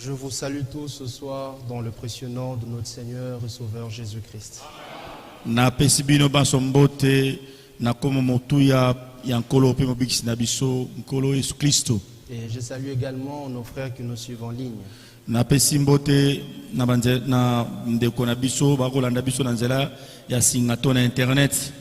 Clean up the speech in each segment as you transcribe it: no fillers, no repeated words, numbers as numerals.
Je vous salue tous ce soir dans le précieux nom de notre Seigneur et Sauveur Jésus-Christ. Na pesibino basombote na komo motuya yankolo pe mobikisi na biso nkolo Yesu Kristo. Et je salue également nos frères qui nous suivent en ligne. Na pesimbote na banze na ndeko na biso bakolanda biso na nzela ya singato na internet.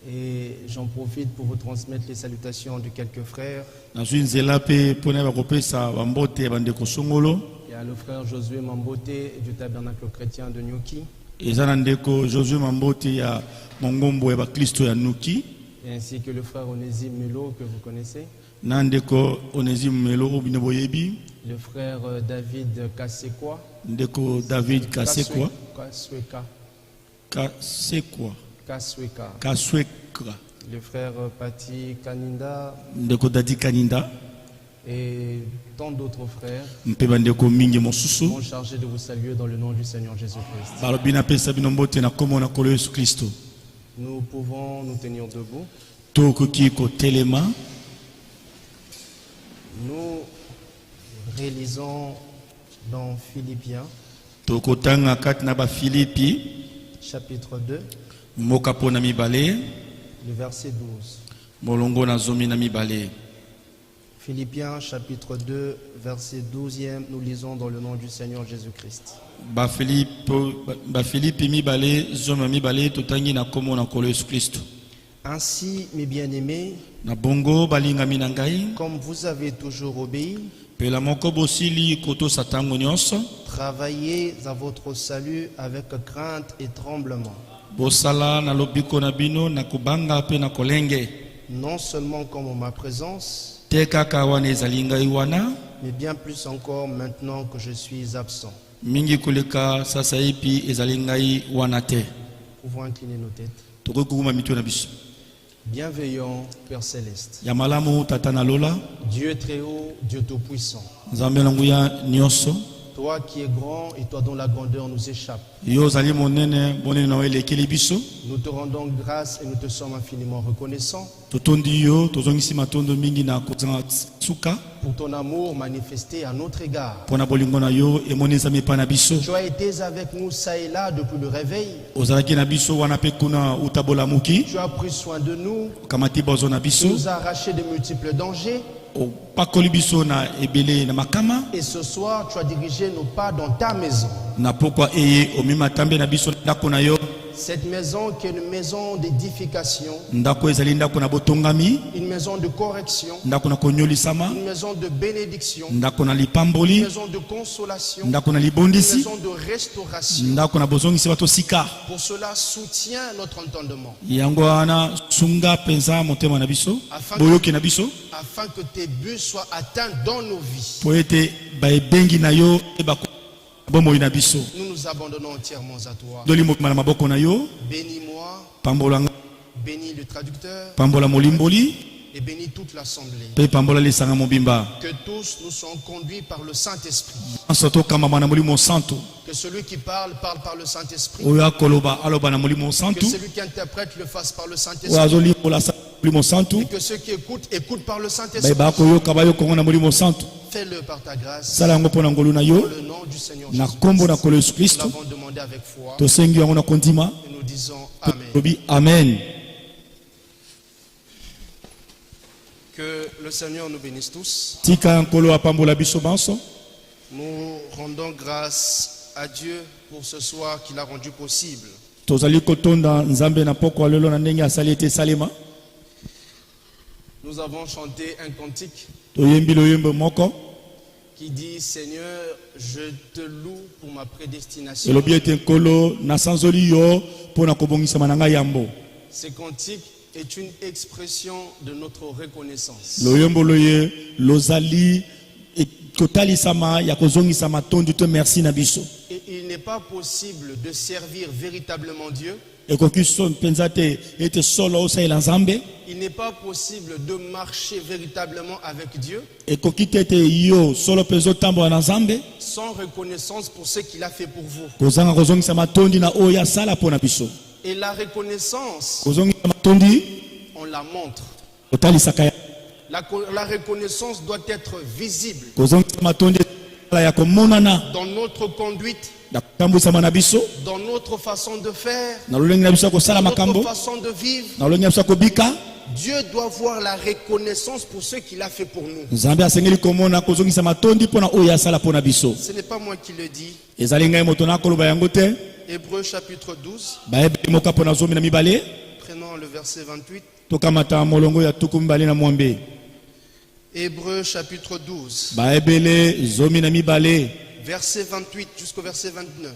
Et j'en profite pour vous transmettre les salutations de quelques frères. Na nzela pe pona bakopesa bambote bandeko songolo. Il y a le frère Josué Mambote du Tabernacle chrétien de Nyuki. Ezana ndeko Josué Mambote ya mongombo ya Kristo ya Nuki. Et ainsi que le frère Onésime Melo que vous connaissez. Nandeko Onésime Melo binoboyebi. Le frère David Kasekwa. Ndeko David Kasekwa. Kasweka. Le frère Pati Kaninda. Ndeko Dadi Kaninda. Et tant d'autres frères sont chargés de vous saluer dans le nom du Seigneur Jésus-Christ. Nous pouvons nous tenir debout. Nous réalisons dans Philippiens chapitre 2 le verset 12. Philippiens chapitre 2 verset 12e, nous lisons dans le nom du Seigneur Jésus-Christ. Ainsi, mes bien-aimés, comme vous avez toujours obéi, travaillez à votre salut avec crainte et tremblement. Non seulement comme en ma présence, mais bien plus encore maintenant que je suis absent. Pouvons incliner nos têtes. Bienveillant Père Céleste, Dieu très haut, Dieu tout-puissant, toi qui es grand et toi dont la grandeur nous échappe, nous te rendons grâce et nous te sommes infiniment reconnaissants pour ton amour manifesté à notre égard. Tu as été avec nous ça et là depuis le réveil. Tu as pris soin de nous. Tu nous as arraché de multiples dangers. Et ce soir, tu as dirigé nos pas dans ta maison. Cette maison qui est une maison d'édification, une maison de correction, une maison de bénédiction, une maison de consolation, une maison de restauration. Pour cela, soutiens notre entendement. Afin que tes buts soient atteints dans nos vies. Nous nous abandonnons entièrement à toi. Bénis-moi, bénis le traducteur et bénis toute l'assemblée. Que tous nous soient conduits par le Saint-Esprit. Que celui qui parle par le Saint-Esprit. Que celui qui interprète le fasse par le Saint-Esprit. Et que ceux qui écoutent par le Saint-Esprit. Fais-le par ta grâce. Dans le nom du Seigneur Jésus-Christ. Nous l'avons demandé avec foi. Et nous disons Amen. Que le Seigneur nous bénisse tous. Nous rendons grâce à Dieu pour ce soir qu'il a rendu possible. Nous avons chanté un cantique qui dit Seigneur, je te loue pour ma prédestination. Ce cantique est une expression de notre reconnaissance. Et il n'est pas possible de servir véritablement Dieu. Il n'est pas possible de marcher véritablement avec Dieu sans reconnaissance pour ce qu'il a fait pour vous. Et la reconnaissance, on la montre. La reconnaissance doit être visible. dans notre conduite, dans notre façon de faire, dans notre façon de vivre. Dieu doit voir la reconnaissance pour ce qu'il a fait pour nous. Ce n'est pas moi qui le dis. Hébreux chapitre 12. Prenons le verset 28. Hébreux chapitre 12. Verset 28 jusqu'au verset 29.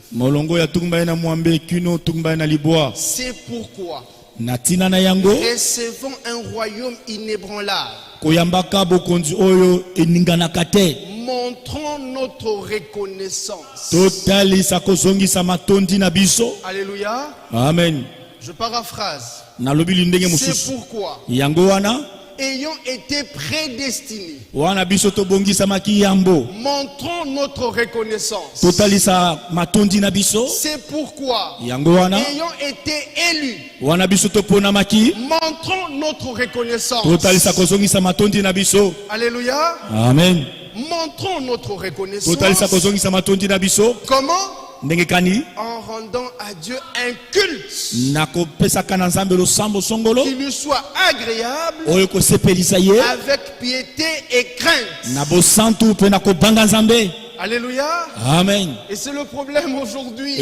C'est pourquoi recevons un royaume inébranlable. Montrons notre reconnaissance. Alléluia. Amen. Je paraphrase. C'est pourquoi, ayant été prédestinés, montrons notre reconnaissance. C'est pourquoi, ayant été élus, montrons notre reconnaissance. Alléluia. Amen. Montrons notre reconnaissance. Comment? En rendant à Dieu un culte qui lui soit agréable, avec piété et crainte. Alléluia. Amen. Et c'est le problème aujourd'hui.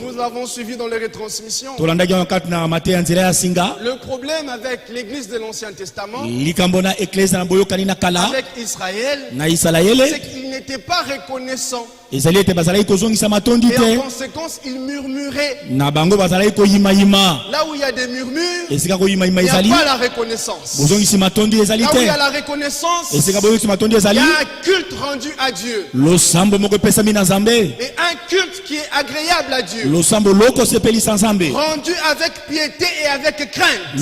Nous l'avons suivi dans les retransmissions. Le problème avec l'église de l'Ancien Testament, avec Israël, c'est qu'il n'était pas reconnaissant. Et en conséquence, il murmurait. Là où il y a des murmures, il n'y a pas la reconnaissance. Là où il y a la reconnaissance, il y a un culte rendu à Dieu. Et un culte qui est agréable à Dieu. Rendu avec piété et avec crainte. Il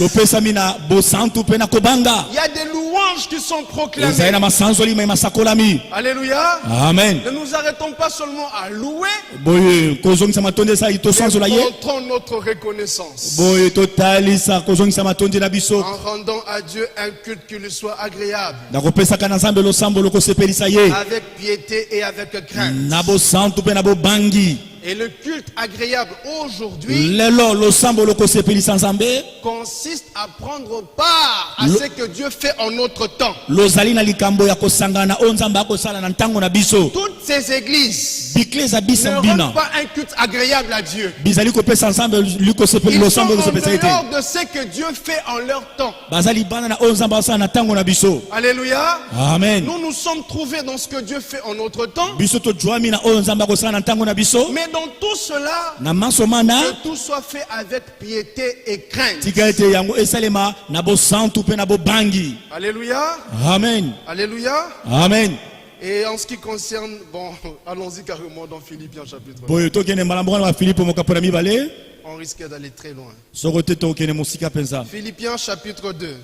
y a des louanges qui sont proclamées. Alléluia. Amen. Ne nous arrêtons pas seulement à louer, mais montrons notre reconnaissance. En rendant à Dieu un culte qui lui soit agréable, avec piété et avec crainte. Et le culte agréable aujourd'hui consiste à prendre part à ce que Dieu fait en notre temps. Toutes ces églises ne rendent pas un culte agréable à Dieu. Ils sont en dehors de ce que Dieu fait en leur temps. Alléluia. Amen. Nous nous sommes trouvés dans ce que Dieu fait en notre temps. Mais dans tout cela, que tout soit fait avec piété et crainte. Alléluia. Amen. Alléluia. Amen. Et en ce qui concerne, bon, allons-y carrément dans Philippiens chapitre 1. On risquait d'aller très loin. Philippiens chapitre 2.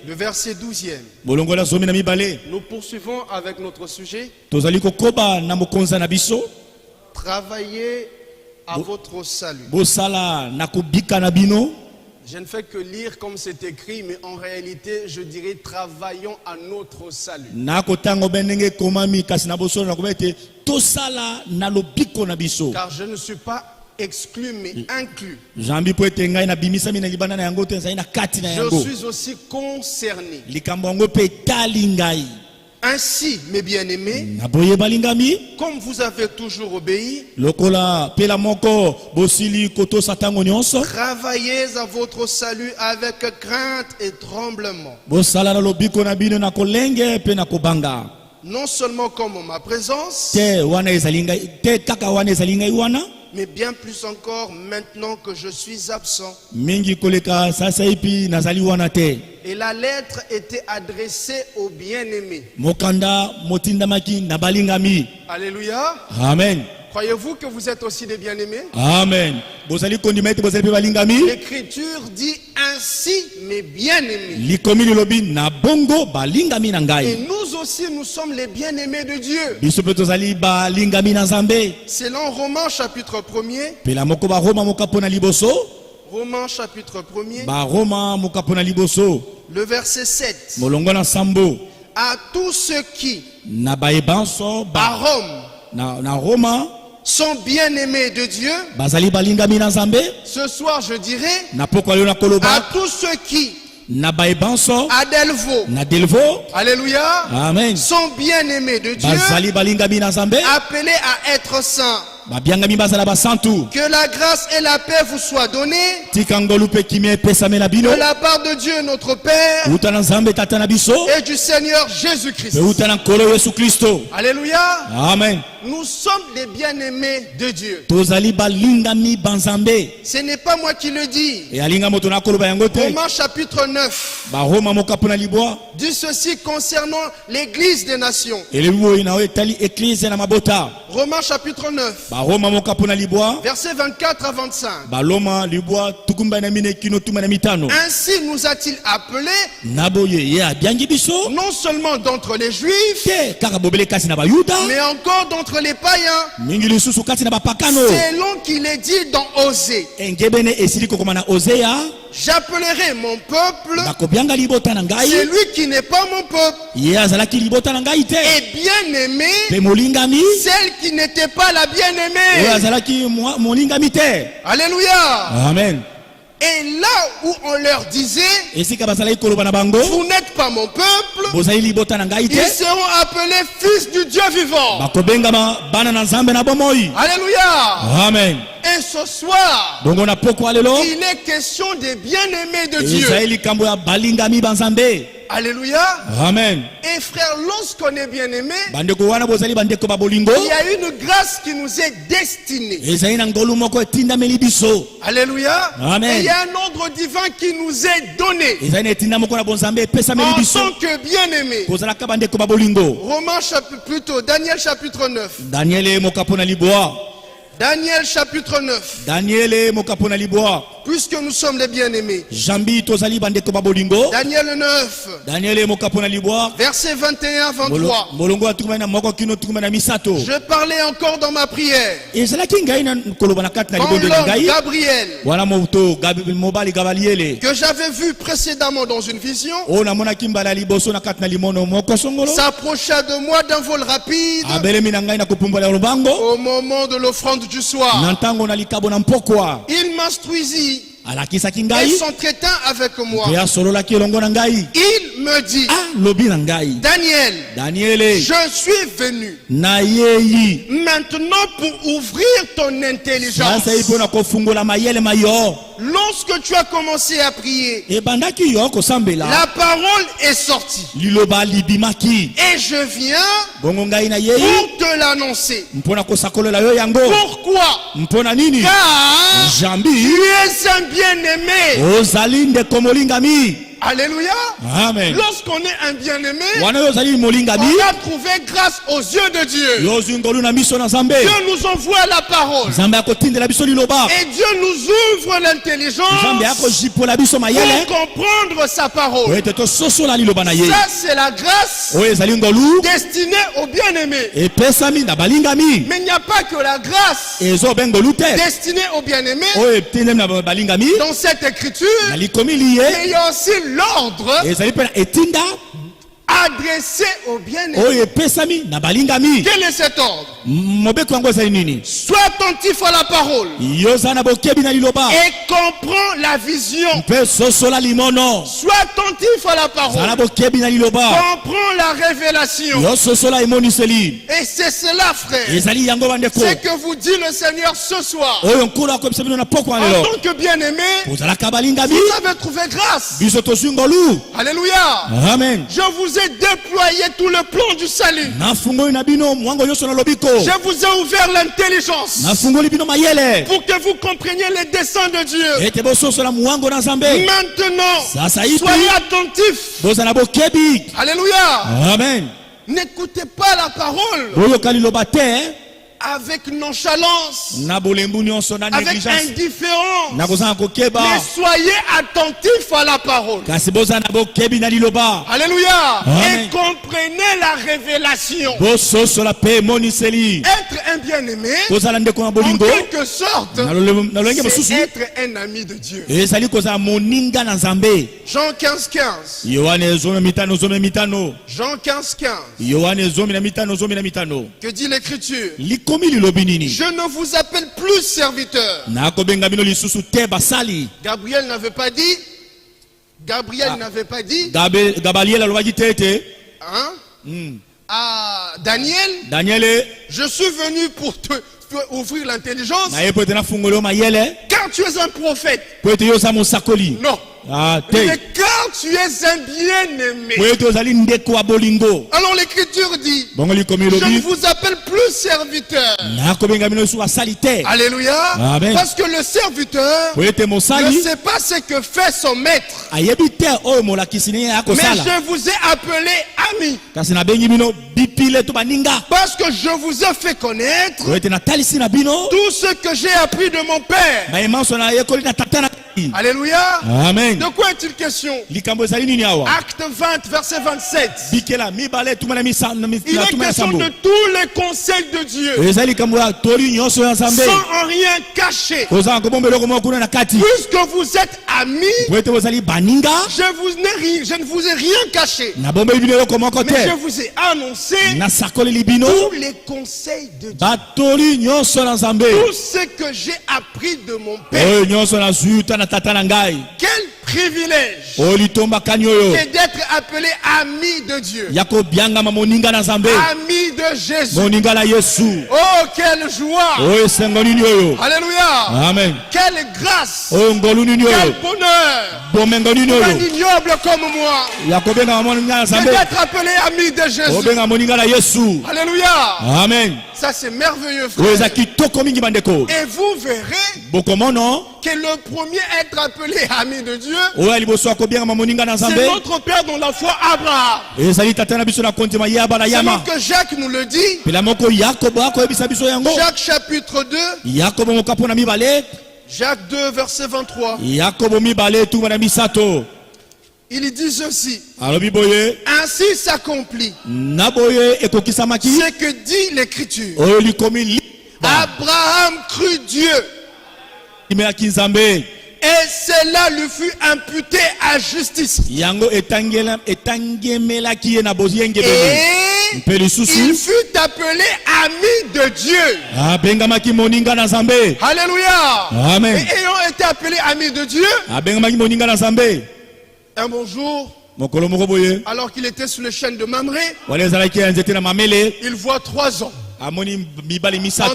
Le verset 12e. Nous poursuivons avec notre sujet. Travaillez à votre salut. Je ne fais que lire comme c'est écrit, mais en réalité, je dirais travaillons à notre salut. Car je ne suis pas exclu, mais inclus. Je suis aussi concerné. Ainsi, mes bien-aimés, comme vous avez toujours obéi, travaillez à votre salut avec crainte et tremblement. Non seulement comme en ma présence, mais bien plus encore maintenant que je suis absent. Et la lettre était adressée aux bien-aimés. Alléluia. Amen. Croyez-vous que vous êtes aussi des bien-aimés? Amen. L'écriture dit ainsi, mes bien-aimés. Et nous aussi, nous sommes les bien-aimés de Dieu. Selon Romains chapitre 1er. Romains chapitre 1er. Le verset 7. à tous ceux qui, na baebanso à ba Rome, na Roma sont bien-aimés de Dieu. bazali balingami na Nzambe Ce soir, je dirais, na pokwa leo na à koloba tous ceux qui, na baebanso à Delvaux, na Delvaux. alléluia, Amen. sont bien-aimés de Dieu, Bazali balingami na Nzambe appelés à être saints. babiangami bazala basantu Que la grâce et la paix vous soient données tika ngolu pe kimia epesame na bino de la part de Dieu notre Père uta na Nzambe tata na biso et du Seigneur Jésus-Christ. pe uta na nkolo Yesu Kristo. Alléluia. Amen. Nous sommes des bien-aimés de Dieu. Tozali balingami banzambe Ce n'est pas moi qui le dis. e alinga moto na koloba yango te Romains chapitre 9 ba Roma mokapo na libwa dit ceci concernant l'église des nations. elebibo ina etali eklise na mabota Romains chapitre 9, ba Roma mokapo na libwa versets 24 à 25. ba Loma libwa tukumba na mine kino tuma na mitano Ainsi nous a-t-il appelés, naboye ye abiangi biso non seulement d'entre les Juifs, te kaka bobele kasi na bayuda mais encore d'entre les païens, mingi lisusu kati na bapakano selon qu'il est dit dans Osée. engebene esili kokoma na Osea J'appellerai mon peuple, bakobianga libota na ngai celui qui n'est pas mon peuple, ye azalaki libota na ngai te et bien-aimé, pe molingami celle qui n'était pas la oyo bien-aimée. azalaki molingami te. Alléluia. Amen. Et là où on leur disait, Esika bazalaki koloba na bango vous n'êtes pas mon peuple, bozali libota na ngai ils te seront appelés fils du Dieu vivant. bakobengama bana na Nzambe na bomoi. Alléluia. Amen. Et ce soir, Bongo na pokwa lelo il est question des bien-aimés de Dieu. ezali likambo ya balingami banzambe. Alléluia. Amen. Et frère, lorsqu'on est bien-aimé, Bandeko wana bozali bandeko ba bolingo il y a une grâce qui nous est destinée. ezali na ngolu moko etindameli biso. Alléluia. Amen. Et il y a un ordre divin qui nous est donné ezali na etinda moko na bonzambe epesameli en biso tant que bien-aimé. kozalaka bandeko ba bolingo. Romains chapitre, plutôt Daniel chapitre 9. Daniele mokapo na libwa Daniel chapitre 9. Daniele mokapo na libwa Puisque nous sommes les bien-aimés. jambi tozali bandeko ba bolingo. Daniel 9, Daniele mokapo na libwa versets 21 à 23. molongo atukuma na moko kino tukuma na misato Je parlais encore dans ma prière ezalaki ngai na koloba na kati na en libondo na l'homme ngai Gabriel wana moto mobali gabaliele que j'avais vu précédemment dans une vision oyo namonaki mbala liboso na kati na limono moko songolo s'approcha de moi d'un vol rapide abelemi na ngai na kopumbala ya lobango au moment de l'offrande du soir. na ntango na likabo na mpokwa Il m'instruisit alakisaki et ngai s'entretint avec moi. mpe asololaki elongo na ngai Il me dit, alobi na ngai Daniel, daniele je suis venu nayei maintenant pour ouvrir ton intelligence. sasa mpo na kofungola mayele mayo. Lorsque tu as commencé à prier, ebandaki yo kosambela la parole est sortie. liloba libimaki Et je viens bongo ngai nayei pour te l'annoncer. mpo na kosakolela yo yango. Pourquoi? mpo na nini Car jambi tu es un bien-aimé. ozali ndeko molingami. Alléluia. Amen. Lorsqu'on est un bien-aimé, wana yo ozali molingami on a trouvé grâce aux yeux de Dieu. yo ozwi ngolu na miso na nzambe. Dieu nous envoie la parole. nzambe akotindela biso liloba. Et Dieu nous ouvre l'intelligence nzambe akojipola biso mayele pour comprendre sa parole. po ete tososola liloba na ye. Ça, c'est la grâce oyo ezali ngolu destinée aux bien-aimés. epesami na balingami. Mais il n'y a pas que la grâce ezobe ngolu te destinée aux bien-aimés oyo etindemi na balingami dans cette écriture, na likomi mais liye il y a aussi l'ordre ezali mpe na etinda adressé aux bien-aimés. oyo epesami na balingami. Quel est cet ordre? mobeko yango ezali nini? Sois attentif à la parole yo oza na bokebi na liloba et comprends la vision. mpe sosola limono. Sois attentif à la zala na parole. bokebi na liloba Comprends la révélation. yo sosola emoniseli. Et c'est cela, frère, ezali yango bandeko c'est que vous dit le Seigneur ce soir. oyo nkolo akoyebisa bino na pokwa En lelo tant que bien-aimé, ozalaka balingami vous avez trouvé grâce. biso tozwi ngolu. Alléluia. Amen. Je vous ai déployé tout le plan du salut. nafungoli na bino mwango nyonso na lobiko. Je vous ai ouvert l'intelligence nafungoli bino mayele pour que vous compreniez les desseins de Dieu. ete bososola mwango na nzambe. Maintenant, Sasa hivi soyez attentifs. bozala bokebi. Alléluia. Amen. N'écoutez pas la parole oyoka liloba te avec nonchalance, avec avec indifférence. Mais soyez attentifs à la parole. Alléluia. Amen. Et comprenez la révélation. Être un bien-aimé, en quelque sorte, c'est être un ami de Dieu. Jean 15:15. Jean 15:15. Que dit l'Écriture? Je ne vous appelle plus serviteur. Gabriel n'avait pas dit. Hein? À Daniel, je suis venu pour te ouvrir l'intelligence. Car tu es un prophète. Non. Mais quand tu es un bien-aimé. Alors l'Écriture dit, je ne vous appelle plus serviteur. Alléluia. Amen. Parce que le serviteur ne sait pas ce que fait son maître. Mais je vous ai appelé ami. Parce que je vous ai fait connaître tout ce que j'ai appris de mon Père. Alléluia. Amen. De quoi est-il question? Acte 20, verset 27. Il est question de tous les conseils de Dieu, sans en rien cacher. Puisque vous êtes amis, je ne vous ai rien caché, mais je vous ai annoncé tous les conseils de Dieu, tout ce que j'ai appris de mon Père. Quel privilège c'est d'être appelé ami de Dieu, ami de Jésus. Oh, quelle joie! Alléluia! Amen. Quelle grâce! Quel bonheur pour un ignoble comme moi, c'est d'être appelé ami de Jésus. Alléluia! Amen. Ça c'est merveilleux, frère. Et vous verrez que le premier à être appelé ami de Dieu, c'est notre Père dans la foi, Abraham. C'est que Jacques nous le dit. Jacques chapitre 2. Jacques 2 verset 23. Il dit ceci. Ainsi s'accomplit ce que dit l'Écriture. Abraham crut Dieu, et cela lui fut imputé à justice. Et il fut appelé ami de Dieu. Alléluia. Amen. Et ayant été appelé ami de Dieu, un bon jour, alors qu'il était sous les chaînes de Mamré, il voit 3 hommes en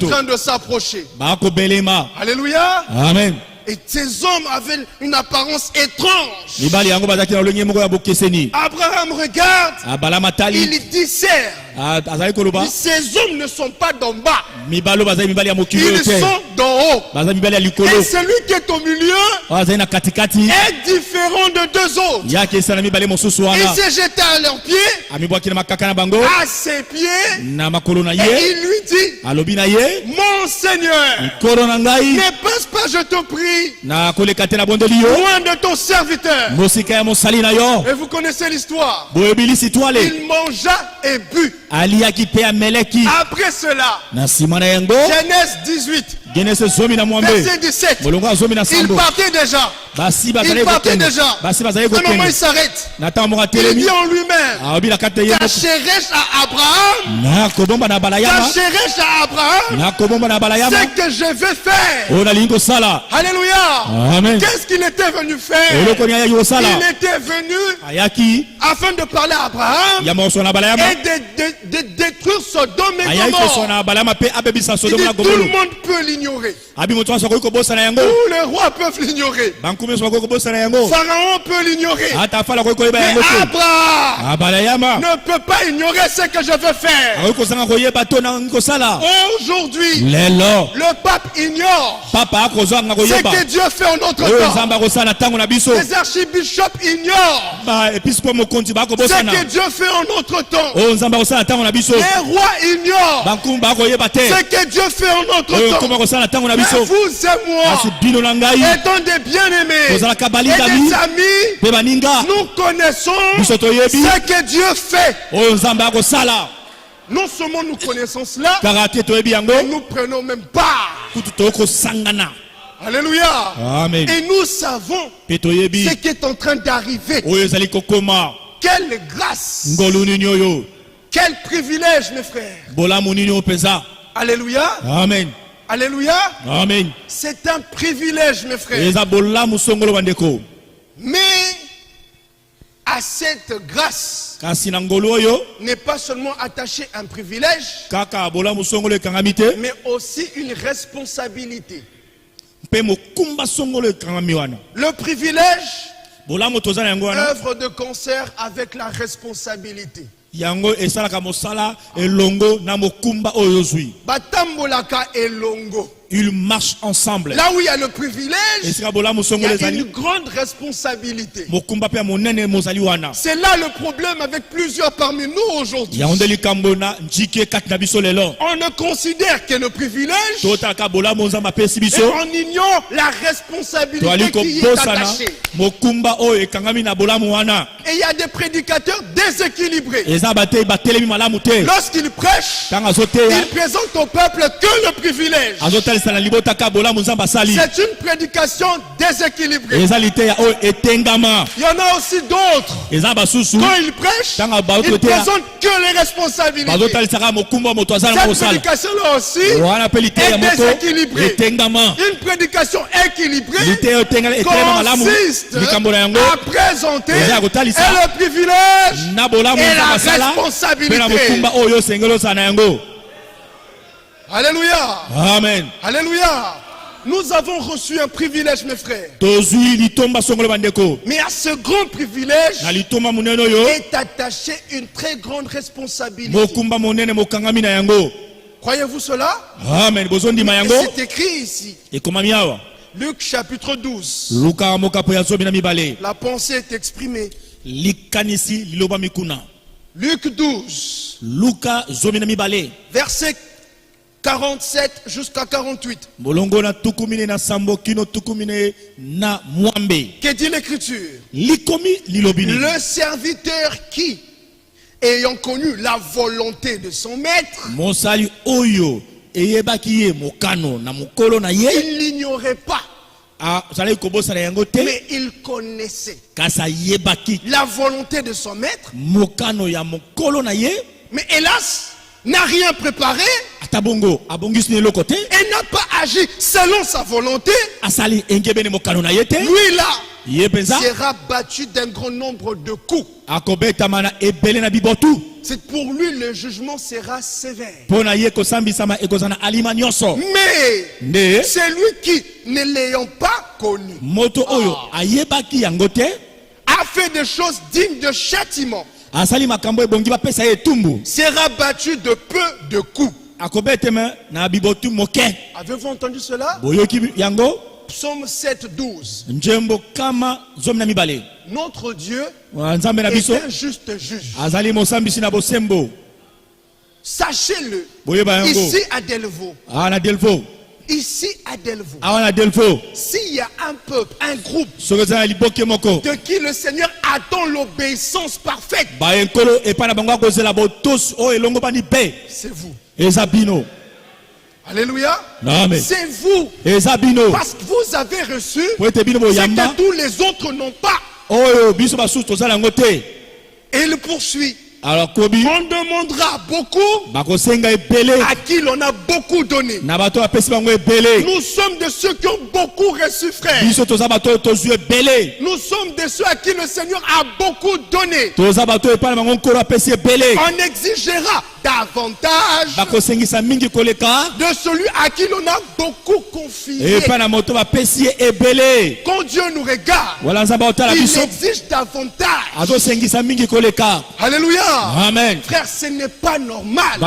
train de s'approcher. Alléluia. Amen. Et ces hommes avaient une apparence étrange. Abraham regarde, il discerne. Ces hommes ne sont pas d'en bas, ils sont d'en haut. Et celui qui est au milieu est différent de 2 autres. Il s'est jeté à leurs pieds, à ses pieds, et il lui dit, mon Seigneur, n'est-ce pas, je te prie, loin de ton serviteur. Et vous connaissez l'histoire. Il mangea et but. Après cela, Genèse 18, verset 17, il partait déjà. Un moment il s'arrête. Il dit en lui-même, cacherai-je à Abraham, ce que je vais faire. Alléluia. Qu'est-ce qu'il était venu faire? Il était venu afin de parler à Abraham et de détruire Sodome et Gomorrhe. Tout le monde peut l'ignorer. l'ignorer. Tous les rois peuvent l'ignorer. Pharaon peut l'ignorer. Mais Abraham ne peut pas ignorer ce que je veux faire. Aujourd'hui, le pape ignore ce que Dieu fait en notre temps. Les archibishops ignorent ce que Dieu fait en notre temps. Les rois ignorent ce que Dieu fait en notre temps. Mais vous et moi, étant des bien-aimés et des amis, nous connaissons ce que Dieu fait. Non seulement nous connaissons cela, mais nous prenons même part. Alléluia. Amen. Et nous savons ce qui est en train d'arriver. Quelle grâce. Quel privilège, mes frères. Alléluia. Amen. Alléluia. Amen. C'est un privilège, mes frères. Mais à cette grâce n'est pas seulement attaché un privilège, mais aussi une responsabilité. Le privilège œuvre de concert avec la responsabilité. Batambolaka elongo. Ils marchent ensemble. Là où il y a le privilège, il y a une grande responsabilité. C'est là le problème avec plusieurs parmi nous aujourd'hui. On ne considère que le privilège, et on ignore la responsabilité qui y est attachée. Et il y a des prédicateurs déséquilibrés. Lorsqu'ils prêchent, ils présentent au peuple que le privilège. C'est une prédication déséquilibrée. Il y en a aussi d'autres. Quand ils prêchent, ils présentent que les responsabilités. Cette prédication-là aussi est déséquilibrée. Une prédication équilibrée consiste à présenter le privilège et la responsabilité. Alléluia. Amen. Alléluia. Nous avons reçu un privilège, mes frères. Mais à ce grand privilège est attachée une très grande responsabilité. Croyez-vous cela? Amen. C'est écrit ici. Luc chapitre 12. La pensée est exprimée. Luc 12. Verset 47 jusqu'à 48. Que dit l'écriture? Le serviteur qui, ayant connu la volonté de son maître, il l'ignorait pas, mais il connaissait la volonté de son maître, mais hélas, n'a rien préparé et n'a pas agi selon sa volonté. Lui là sera battu d'un grand nombre de coups. C'est pour lui le jugement sera sévère. Mais celui qui, ne l'ayant pas connu, a fait des choses dignes de châtiment, sera battu de peu de coups. Avez-vous entendu cela? Psaume 7, 12. Notre Dieu est un juste juge. Sachez-le. Ici à Delvaux. Ici à Delvaux, s'il y a un peuple, un groupe de qui le Seigneur attend l'obéissance parfaite, c'est vous. Alléluia. C'est vous. Parce que vous avez reçu ce que tous les autres n'ont pas. Et il poursuit. Alors Kobi, on demandera beaucoup à qui l'on a beaucoup donné. Nous sommes de ceux qui ont beaucoup reçu, frère. Nous sommes de ceux à qui le Seigneur a beaucoup donné. On exigera davantage de celui à qui l'on a beaucoup confié. Quand Dieu nous regarde, il exige davantage. Alléluia. Amen. Frère, ce n'est pas normal. Il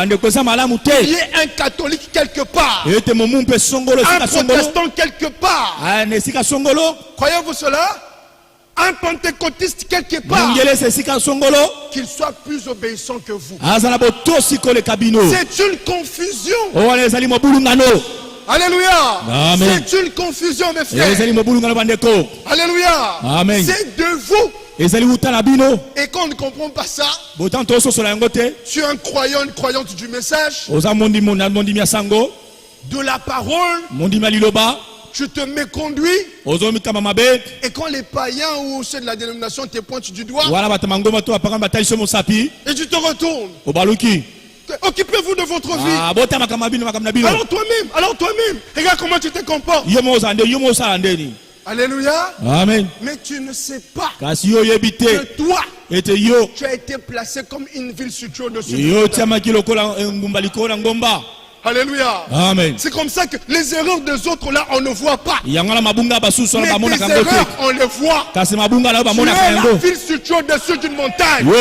y a un catholique quelque part, un protestant quelque part. Croyez-vous cela? Un pentecôtiste quelque part, qu'il soit plus obéissant que vous. C'est une confusion. Alléluia. C'est une confusion, mes frères. Alléluia. C'est de vous. Et quand on ne comprend pas ça, tu es un croyant, une croyante du message, de la parole, tu te méconduis. Et quand les païens ou ceux de la dénomination te pointent du doigt, et tu te retournes. Occupez-vous de votre vie. Alors toi-même, regarde comment tu te comportes. Alléluia. Amen. Mais tu ne sais pas que toi, tu as été placé comme une ville située au-dessus. Alléluia. Amen. C'est comme ça que les erreurs des autres là, on ne voit pas. Mais les erreurs, on les voit. Tu es la ville située au-dessus d'une montagne. Tu es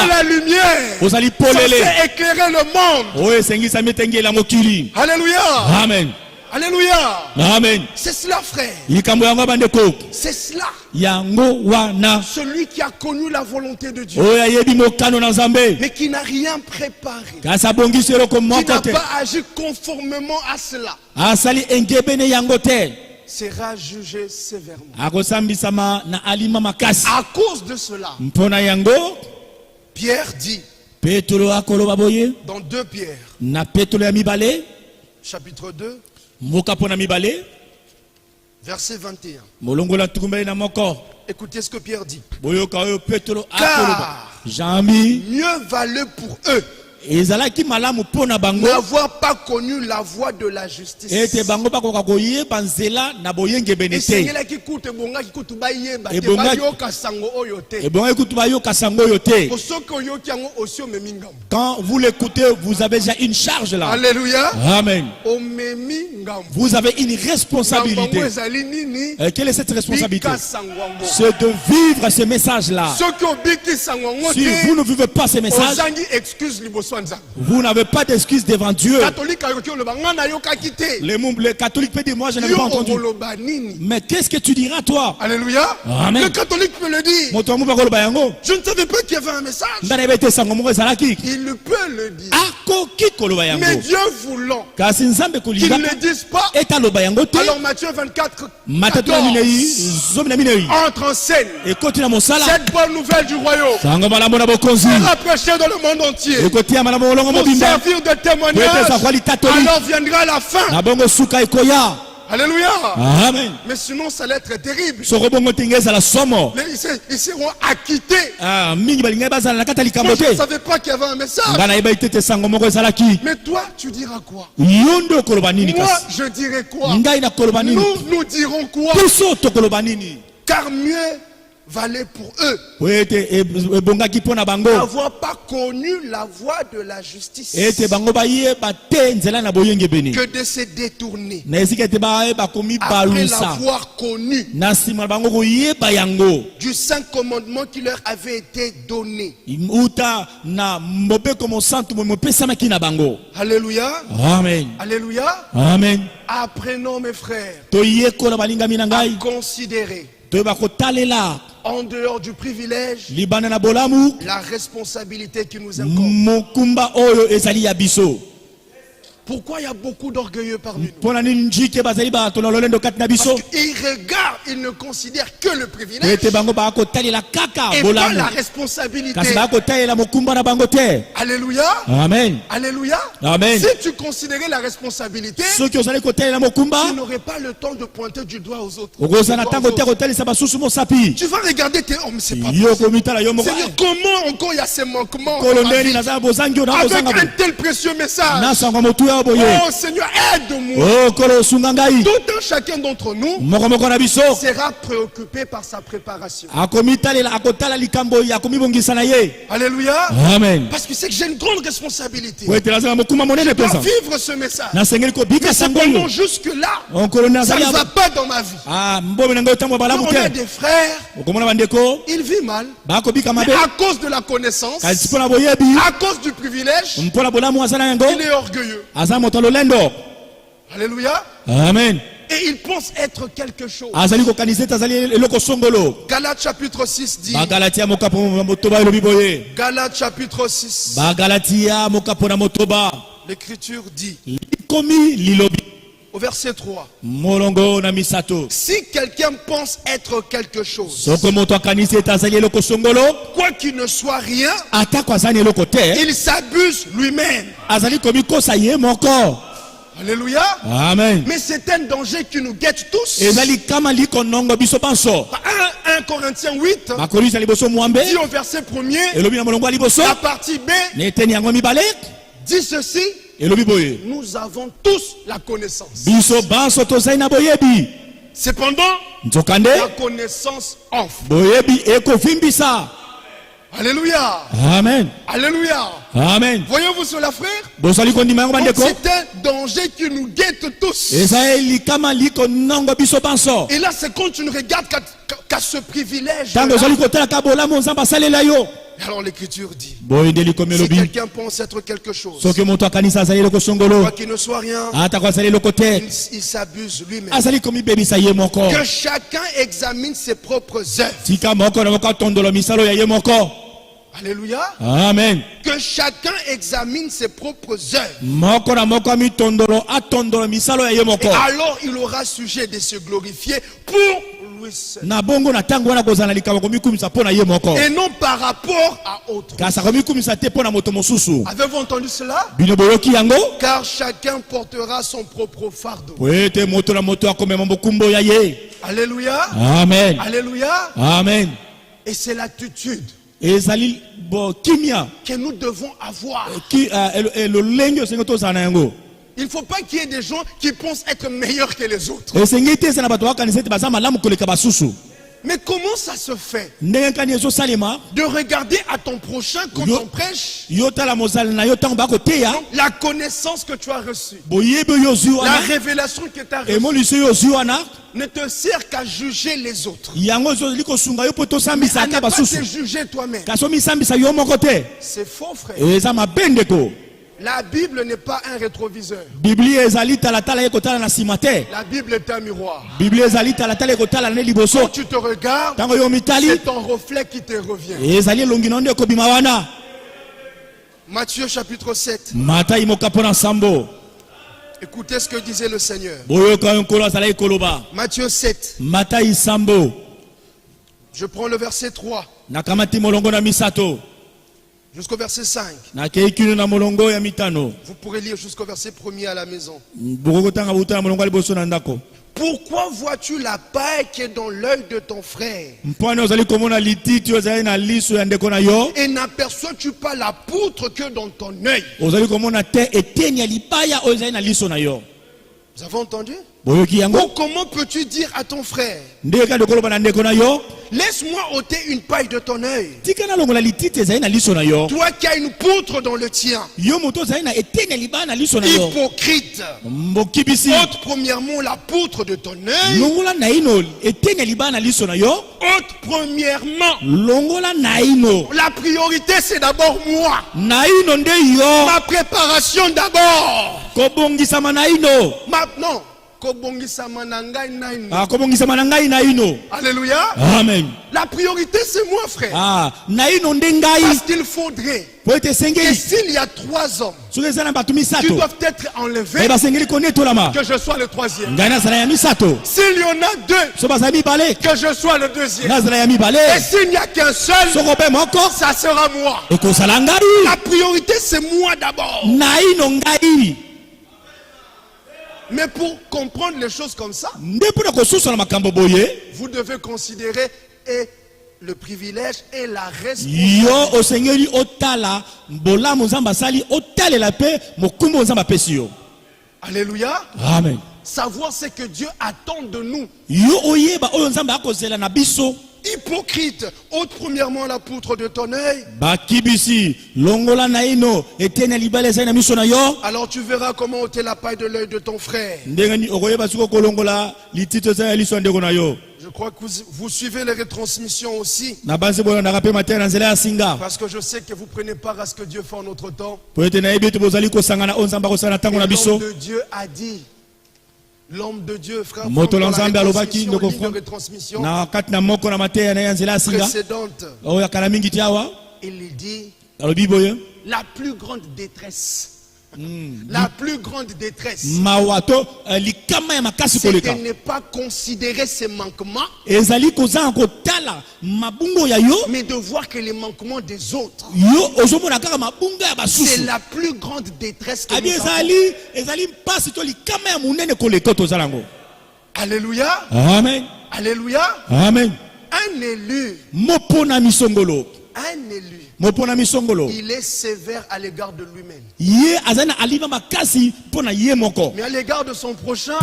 la lumière. Censé éclairer le monde. Alléluia. Amen. Alléluia. Amen. C'est cela, frère. C'est cela. Celui qui a connu la volonté de Dieu, mais qui n'a rien préparé, qui n'a pas agi conformément à cela, sera jugé sévèrement. À cause de cela, Pierre dit dans 2 Pierre chapitre 2 verset 21. Écoutez ce que Pierre dit. Car mieux valait pour eux n'avoir pas connu la voie de la justice. Et quand vous l'écoutez, vous avez déjà une charge là. Alléluia. Amen. Vous avez une responsabilité. Quelle est cette responsabilité? C'est de vivre ce message là. Si vous ne vivez pas ce message, vous n'avez pas d'excuse devant Dieu. Les catholiques peuvent dire, moi je n'ai pas entendu. Mais qu'est-ce que tu diras toi? Alléluia. Amen. Le catholique peut le dire. Je ne savais pas qu'il y avait un message. Il peut le dire. Mais Dieu voulant qu'ils ne le disent pas. Alors Matthieu 24, 14, entre en scène cette bonne nouvelle du royaume sera prêchée dans le monde entier pour servir de témoignage. Alors viendra la fin. Alléluia. Amen. Mais sinon ça allait être terrible. Ils seront acquittés. Moi je ne savais pas qu'il y avait un message. Mais toi tu diras quoi? Moi je dirais quoi? Nous dirons quoi? Car mieux valait pour eux n'avoir pas connu la voie de la justice que de se détourner après l'avoir connu du saint commandement qui leur avait été donné. Alléluia. Amen. Alléluia. Amen. Apprenons mes frères à considérer en dehors du privilège la responsabilité qui nous incombe. Pourquoi il y a beaucoup d'orgueilleux parmi nous? Parce qu'ils regardent, ils ne considèrent que le privilège et pas la responsabilité. Alléluia. Amen. Alléluia. Amen. Si tu considérais la responsabilité, tu n'aurais pas le temps de pointer du doigt aux autres. Tu vas regarder tes hommes, c'est pas possible. Seigneur, comment encore il y a ces manquements avec un tel précieux message? Oh Seigneur, aide-moi. Tout un chacun d'entre nous sera préoccupé par sa préparation. Alléluia. Amen. Parce que c'est que j'ai une grande responsabilité. Je dois vivre ce message. Mais cependant, jusque-là, ça ne va pas dans ma vie. On a des frères, ils vivent mal. Mais à cause de la connaissance, à cause du privilège, il est orgueilleux. Alléluia. Amen. Et il pense être quelque chose. Galates chapitre 6 dit. Galates chapitre 6. L'Écriture dit. Au verset 3. Si quelqu'un pense être quelque chose, quoi qu'il ne soit rien, il s'abuse lui-même. Alléluia. Amen. Mais c'est un danger qui nous guette tous. 1 Corinthiens 8 dit au verset 1er, la partie B dit ceci: nous avons tous la connaissance. Cependant, la connaissance enfle. Alléluia. Amen. Alléluia. Amen. Voyez-vous cela, frère? C'est un danger qui nous guette tous. Et là, c'est quand tu ne regardes qu'à ce privilège. Alors l'Écriture dit, si quelqu'un pense être quelque chose, quoi qu'il ne soit rien, il s'abuse lui-même. Que chacun examine ses propres œuvres. Alléluia. Amen. Que chacun examine ses propres œuvres. Et alors il aura sujet de se glorifier pour lui seul. Et non par rapport à autrui. Avez-vous entendu cela? Car chacun portera son propre fardeau. Alléluia. Amen. Alléluia. Amen. Et c'est l'attitude que nous devons avoir. Il ne faut pas qu'il y ait des gens qui pensent être meilleurs que les autres. Mais comment ça se fait de regarder à ton prochain quand on prêche la connaissance que tu as reçue, la révélation que tu as reçue, ne te sert qu'à juger les autres, mais à ne pas te juger toi-même? C'est faux, frère. La Bible n'est pas un rétroviseur. La Bible est un miroir. Quand tu te regardes, c'est ton reflet qui te revient. Matthieu chapitre 7. Écoutez ce que disait le Seigneur. Matthieu 7. Je prends le verset 3. Jusqu'au verset 5. Vous pourrez lire jusqu'au verset 1er à la maison. Pourquoi vois-tu la paille qui est dans l'œil de ton frère et n'aperçois-tu pas la poutre que dans ton œil? Vous avez entendu? Ou comment peux-tu dire à ton frère, laisse-moi ôter une paille de ton œil, toi qui as une poutre dans le tien? Hypocrite, ôte premièrement la poutre de ton œil. Ôte premièrement. La priorité, c'est d'abord moi. Ma préparation d'abord. Maintenant, Alléluia. Amen. La priorité c'est moi, frère. Parce qu'il faudrait que s'il y a 3 hommes qui doivent être enlevés, que je sois le 3e. S'il y en a 2, que je sois le 2e. Et s'il n'y a qu'un seul, ça sera moi. La priorité c'est moi d'abord. Mais pour comprendre les choses comme ça, vous devez considérer le privilège et la responsabilité. Alléluia. Amen. Savoir ce que Dieu attend de nous. Hypocrite, ôte premièrement la poutre de ton œil. Alors tu verras comment ôter la paille de l'œil de ton frère. Je crois que vous suivez les retransmissions aussi. Parce que je sais que vous prenez part à ce que Dieu fait en notre temps. L'homme de Dieu a dit. L'homme de Dieu, frère, dans la retransmission précédente, il dit la plus grande détresse. La plus grande détresse, c'est de ne pas considérer ses manquements, mais de voir que les manquements des autres, c'est la plus grande détresse que nous avons. Alléluia. Amen. Alléluia. Amen. Un élu, il est sévère à l'égard de lui-même. Mais à l'égard de son prochain,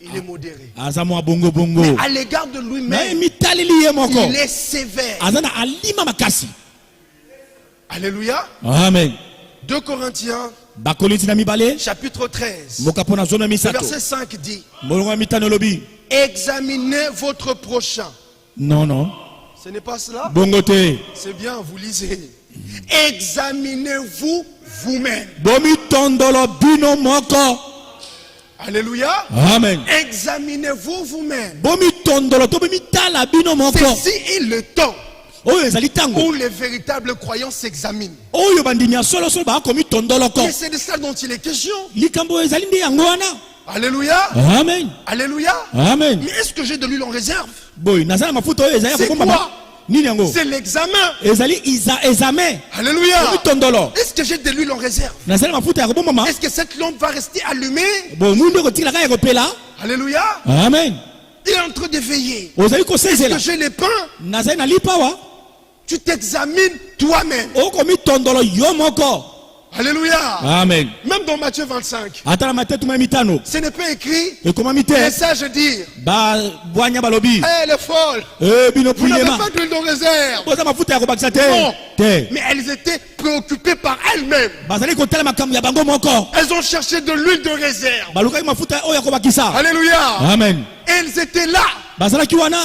il est modéré. Mais à l'égard de lui-même, il est sévère. Alléluia. Amen. 2 Corinthiens chapitre 13 verset 5 dit: examinez votre prochain. Non. Ce n'est pas cela? C'est bien, vous lisez. Examinez-vous vous-même. Alléluia. Amen. Examinez-vous vous-même. C'est le temps où les véritables croyants s'examinent. Mais c'est de ça dont il est question. Alléluia. Amen. Alléluia. Amen. Mais est-ce que j'ai de l'huile en réserve? C'est quoi? C'est l'examen. Alléluia. Est-ce que j'ai de l'huile en réserve? Est-ce que cette lampe va rester allumée? Alléluia. Amen. Il est en train de veiller. Est-ce que j'ai les pains? Tu t'examines toi-même. Alléluia. Amen. Même dans Matthieu 25, ce n'est pas écrit. Les sages dire: elle est folle. Vous n'avez pas d'huile en réserve. Non. Mais elles étaient préoccupées par elles-mêmes. Elles ont cherché de l'huile de réserve. Alléluia. Amen. Elles étaient là,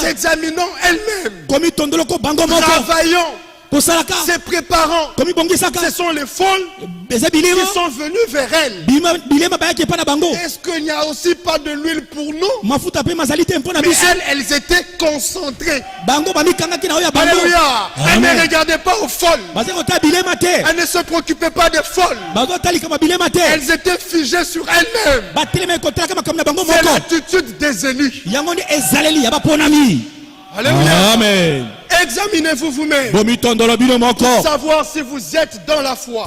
s'examinant elles-mêmes, travaillant, se préparant. Ce sont les folles qui sont venues vers elles. Est-ce qu'il n'y a aussi pas de l'huile pour nous? Mais elles étaient concentrées. Alléluia. Elles ne regardaient pas aux folles. Elles ne se préoccupaient pas des folles. Elles étaient figées sur elles-mêmes. C'est l'attitude des élus. Alléluia. Amen. Examinez-vous vous-même pour savoir si vous êtes dans la foi.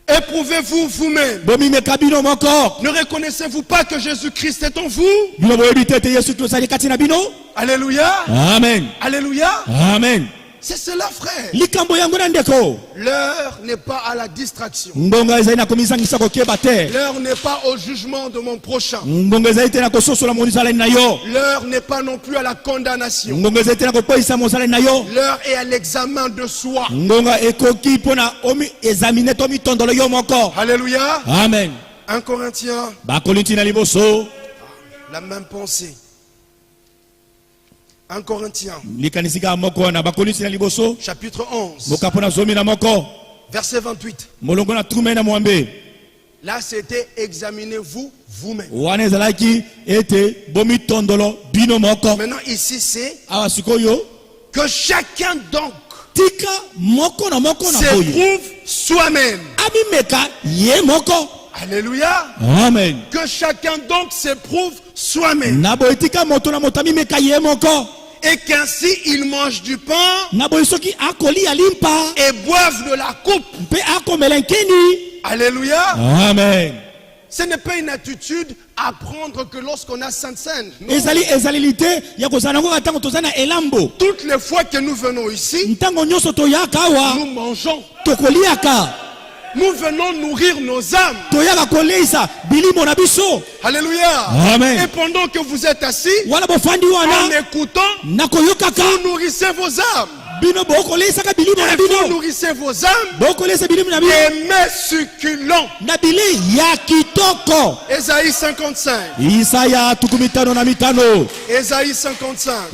Éprouvez-vous vous-même. Ne reconnaissez-vous pas que Jésus-Christ est en vous? Alléluia. Amen. Alléluia. Amen. C'est cela, frère. L'heure n'est pas à la distraction. L'heure n'est pas au jugement de mon prochain. L'heure n'est pas non plus à la condamnation. L'heure est à l'examen de soi. Alléluia. Amen. 1 Corinthiens, la même pensée. 1 Corinthiens chapitre 11 Verset 28. Là, c'était examinez-vous vous-même. Maintenant, ici, c'est que chacun donc s'éprouve soi-même. Alléluia. Amen. Que chacun donc s'éprouve soi-même. Et qu'ainsi il mange du pain et boive de la coupe. Alléluia. Amen. Ce n'est pas une attitude à prendre que lorsqu'on a Sainte Seine. Toutes les fois que nous venons ici, nous mangeons. Nous venons nourrir nos âmes. Alléluia. Amen. Et pendant que vous êtes assis, en écoutant, vous nourrissez vos âmes. Et vous nourrissez vos âmes et mes succulents. Ésaïe 55. Ésaïe 55.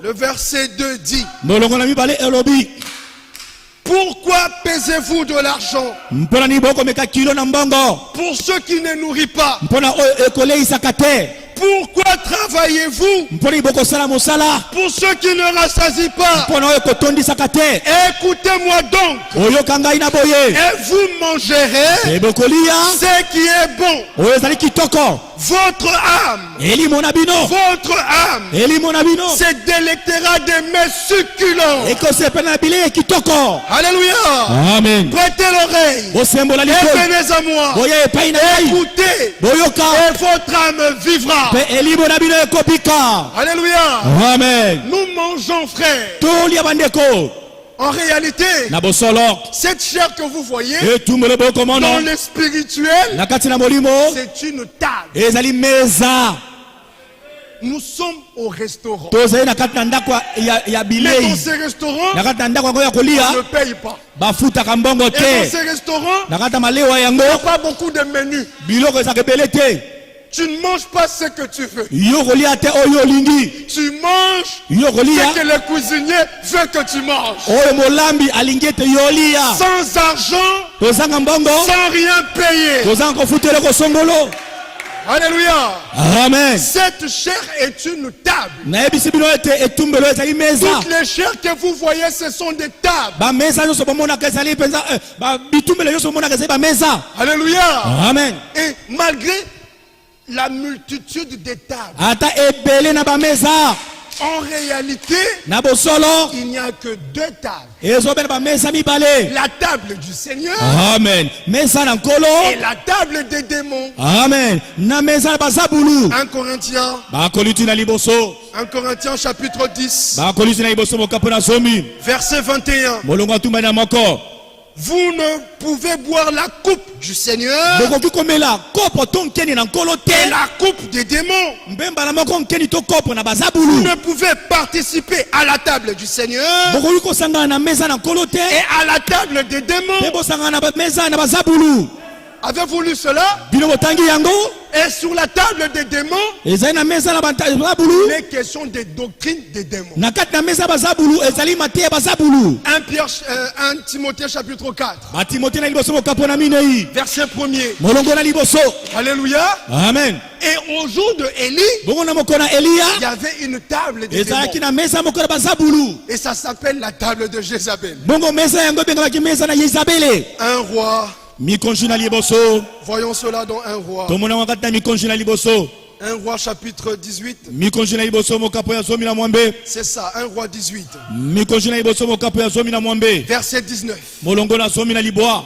Le verset 2 dit: pourquoi pesez-vous de l'argent pour ceux qui ne nourrissent pas? Pourquoi travaillez-vous pour ceux qui ne rassasient pas? Écoutez-moi donc, et vous mangerez ce qui est bon. Votre âme se délectera de mes succulents. Alléluia. Amen. Prêtez l'oreille et venez à moi. Écoutez et votre âme vivra. Alléluia. Amen. Nous mangeons, frère. En réalité, cette chair que vous voyez dans le spirituel, c'est une table. Nous sommes au restaurant. Mais dans ce restaurant, on ne paye pas. Et dans ce restaurant, il n'y a pas beaucoup de menus. Tu ne manges pas ce que tu veux. Tu manges ce que le cuisinier veut que tu manges. Sans argent, sans rien payer. Alléluia. Amen. Cette chair est une table. Toutes les chairs que vous voyez, ce sont des tables. Alléluia. Amen. Et malgré la multitude des tables, en réalité, il n'y a que deux tables. La table du Seigneur. Amen. Et la table des démons. Amen. 1 Corinthiens. 1 Corinthiens chapitre 10. Verset 21. Vous ne pouvez boire la coupe du Seigneur et la coupe des démons. Vous ne pouvez participer à la table du Seigneur et à la table des démons. Avez-vous lu cela? Et sur la table des démons, il est question des doctrines des démons. 1 Timothée chapitre 4. Verset 1er. Alléluia. Amen. Et au jour de Élie, il y avait une table des démons. Et ça s'appelle la table de Jézabel. Un roi. Voyons cela dans un roi. 1 roi chapitre 18. C'est ça, 1 roi 18. Verset 19.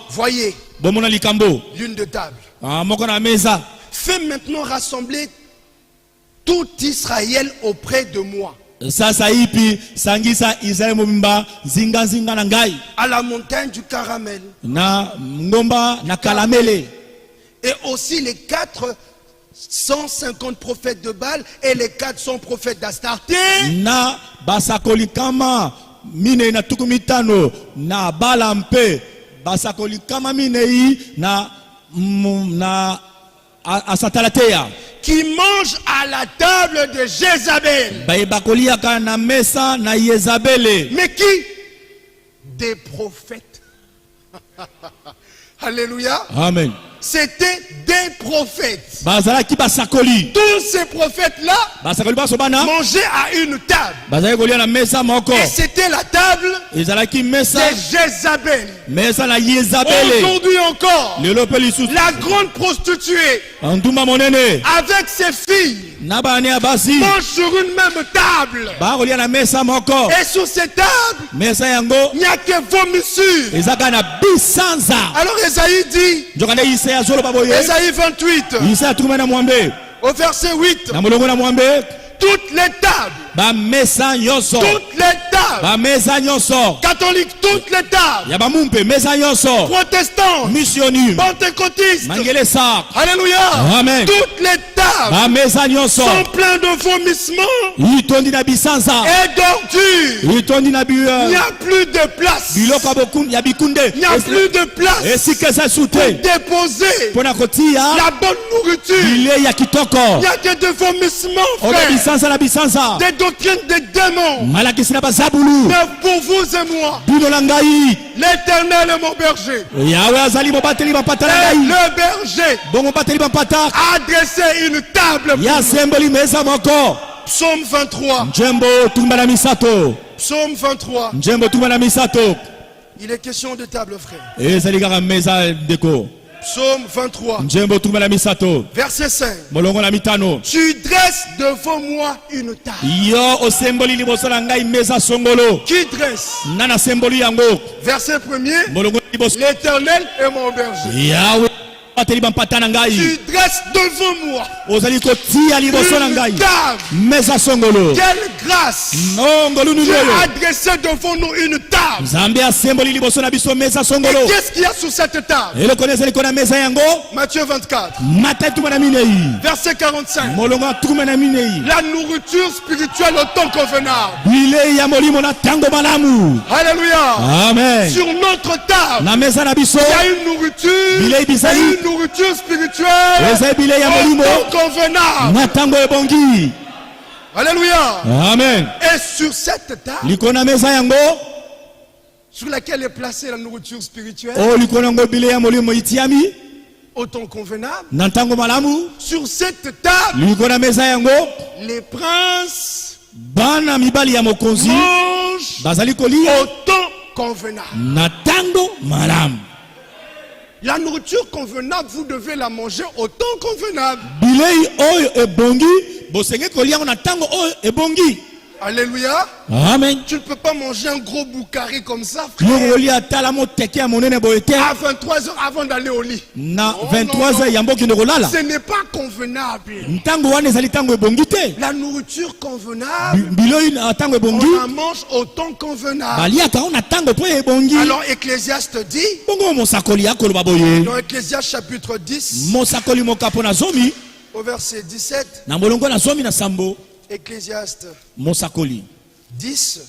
Voyez l'une de table. Fais maintenant rassembler tout Israël auprès de moi. À la montagne du Caramel. Et aussi les 450 prophètes de Baal et les 400 prophètes d'Astarté. Qui mange à la table de Jézabel. Mais qui? des prophètes. Alléluia. Amen. C'était des prophètes. Tous ces prophètes-là mangeaient à une table. Et c'était la table de Jézabel. Aujourd'hui encore, la grande prostituée avec ses filles mangent sur une même table. Et sur cette table, il n'y a que vomissures. Alors Esaïe dit, Esaïe 28, au verset 8, toutes les tables, catholiques, toutes les tables, protestants, pentecôtistes, alléluia, amen, toutes les tables sont pleines de vomissements et d'ordures. Il n'y a plus de place. Il n'y a plus de place pour déposer la bonne nourriture. Il n'y a que des vomissements, frère. Des doctrines des démons. Mais pour vous et moi, l'Éternel est mon berger. Et le berger a dressé une table. Psaume 23. Psaume 23. Il est question de table, frère. Psaume 23. Verset 5. Tu dresses devant moi une table. Qui dresse? Verset 1er. L'Éternel est mon berger. Tu dresses devant moi une table. Quelle grâce! Dieu a dressé devant nous une table. Et qu'est-ce qu'il y a sur cette table? Matthieu 24, verset 45. La nourriture spirituelle au temps convenable. Alléluia. Amen. Sur notre table, il y a une nourriture spirituelle au temps convenable. Alléluia. Amen. Et sur cette table, sur laquelle est placée la nourriture spirituelle au temps convenable, sur cette table, les princes mangent au temps convenable. La nourriture convenable, vous devez la manger au temps convenable. Alléluia. Amen. Tu ne peux pas manger un gros boucari comme ça, frère, à 23h avant d'aller au lit. Non, ce n'est pas convenable. La nourriture convenable, on la mange au temps convenable. Alors Ecclésiaste dit, dans Ecclésiaste chapitre 10, au verset 17, Ecclésiaste 10,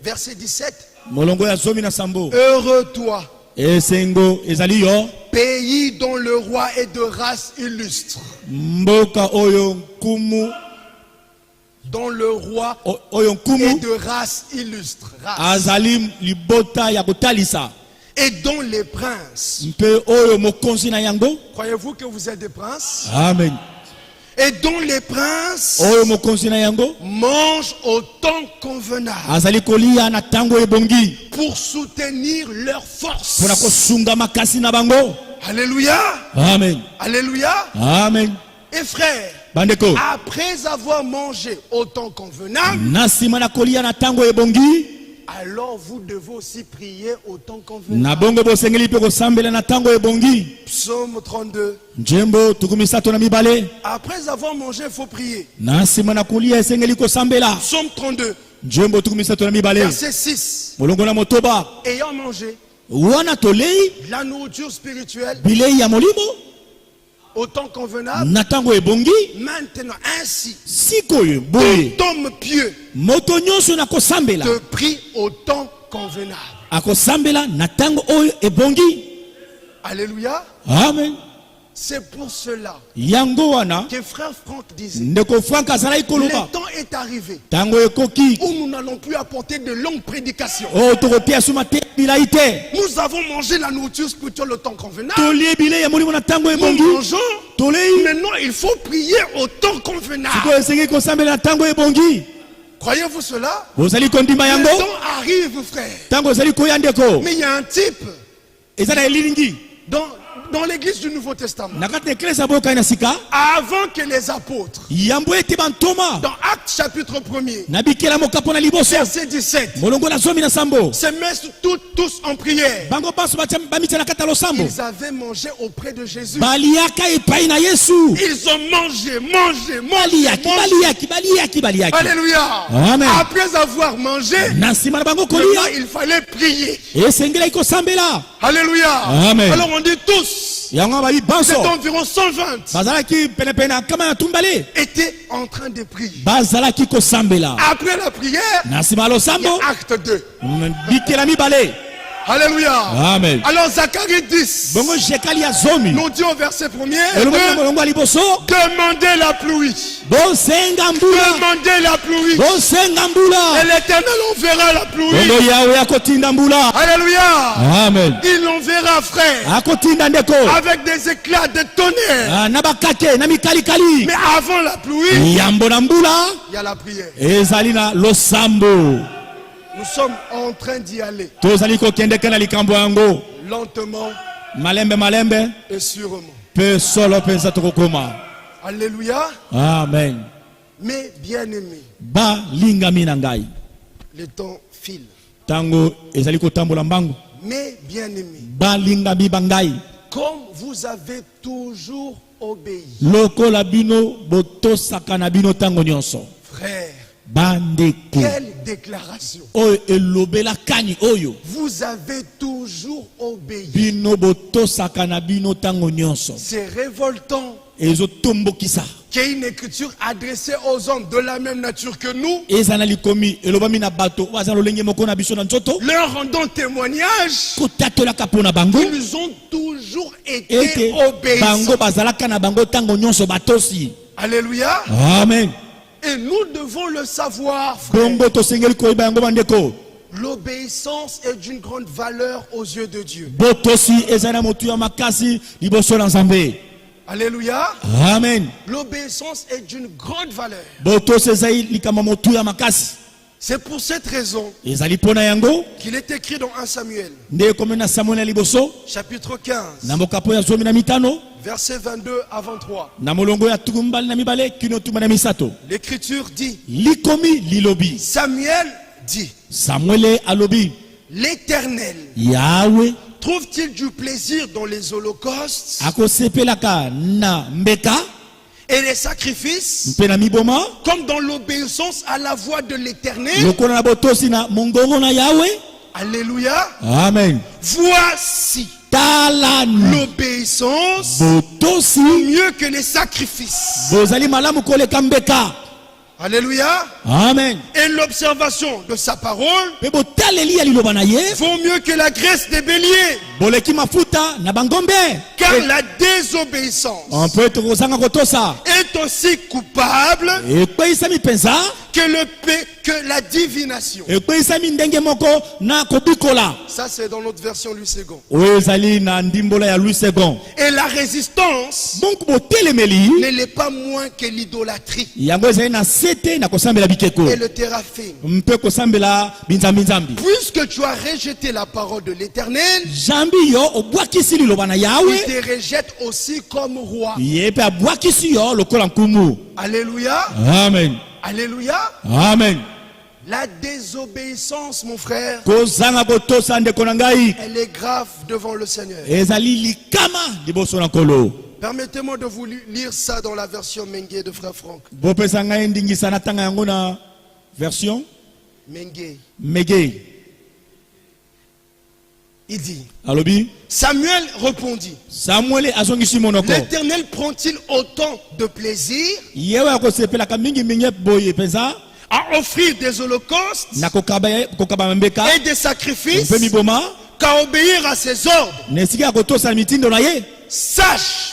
verset 17. Heureux toi, pays dont le roi est de race illustre. Dont le roi est de race illustre. Et dont les princes. Croyez-vous que vous êtes des princes? Amen. Et dont les princes mangent au temps convenable pour soutenir leur force. Alléluia. Amen. Alléluia. Amen. Et frère, après avoir mangé au temps convenable, alors vous devez aussi prier au temps convenable. Psaume 32. Après avoir mangé, il faut prier. Psaume 32. Verset 6. Ayant mangé la nourriture spirituelle au temps convenable, maintenant ainsi, tout homme pieux te prie au temps convenable. Alléluia. Amen. C'est pour cela que frère Franck disait, le temps est arrivé où nous n'allons plus apporter de longues prédications. Nous avons mangé la nourriture spirituelle le temps convenable. Nous mangeons. Maintenant, il faut prier au temps convenable. Croyez-vous cela? Le temps arrive, frère. Mais il y a un type dans l'église du Nouveau Testament, avant que les apôtres, dans Actes chapitre 1er, verset 17, se mettent tous en prière. Ils avaient mangé auprès de Jésus. Ils ont mangé. Alléluia. Amen. Après avoir mangé, il fallait prier. Alléluia. Amen. Alors on dit tous. C'est environ 120 étaient en train de prier. Après la prière, il y a acte 2. Alléluia. Amen. Alors Zacharie 10 nous dit au verset 1er, demandez la pluie. Demandez la pluie. Et l'Éternel enverra la pluie. Alléluia. Amen. Il enverra, frère, avec des éclats de tonnerre. Mais avant la pluie, il y a la prière. Nous sommes en train d'y aller. Lentement et sûrement. Alléluia. Amen. Mais bien aimé, le temps file. Mais bien aimé, comme vous avez toujours obéi, frère, quelle déclaration! Vous avez toujours obéi. C'est révoltant qu'il y ait une écriture adressée aux hommes de la même nature que nous, leur rendant témoignage qu'ils ont toujours été obéissants. Alléluia. Amen. Et nous devons le savoir, frère. L'obéissance est d'une grande valeur aux yeux de Dieu. Alléluia. Amen. L'obéissance est d'une grande valeur. C'est pour cette raison qu'il est écrit dans 1 Samuel, chapitre 15, verset 22 à 23. L'écriture dit, Samuel dit, l'Éternel trouve-t-il du plaisir dans les holocaustes et les sacrifices, comme dans l'obéissance à la voix de l'Éternel? Alléluia. Amen. Voici l'obéissance mieux que les sacrifices. Alléluia. Amen. Et l'observation de sa parole vaut mieux que la graisse des béliers. Car la désobéissance est aussi coupable que la divination. Ça c'est dans notre version Louis II. Et la résistance ne l'est pas moins que l'idolâtrie et le téraphim. Puisque tu as rejeté la parole de l'Éternel, il te rejette aussi comme roi. Alléluia. Amen. Alléluia. Amen. La désobéissance, mon frère, elle est grave devant le Seigneur. Permettez-moi de vous lire ça dans la version Mengue de Frère Franck. Version Mengue. Il dit, Samuel répondit, l'Éternel prend-il autant de plaisir à offrir des holocaustes et des sacrifices qu'à obéir à ses ordres? Sache.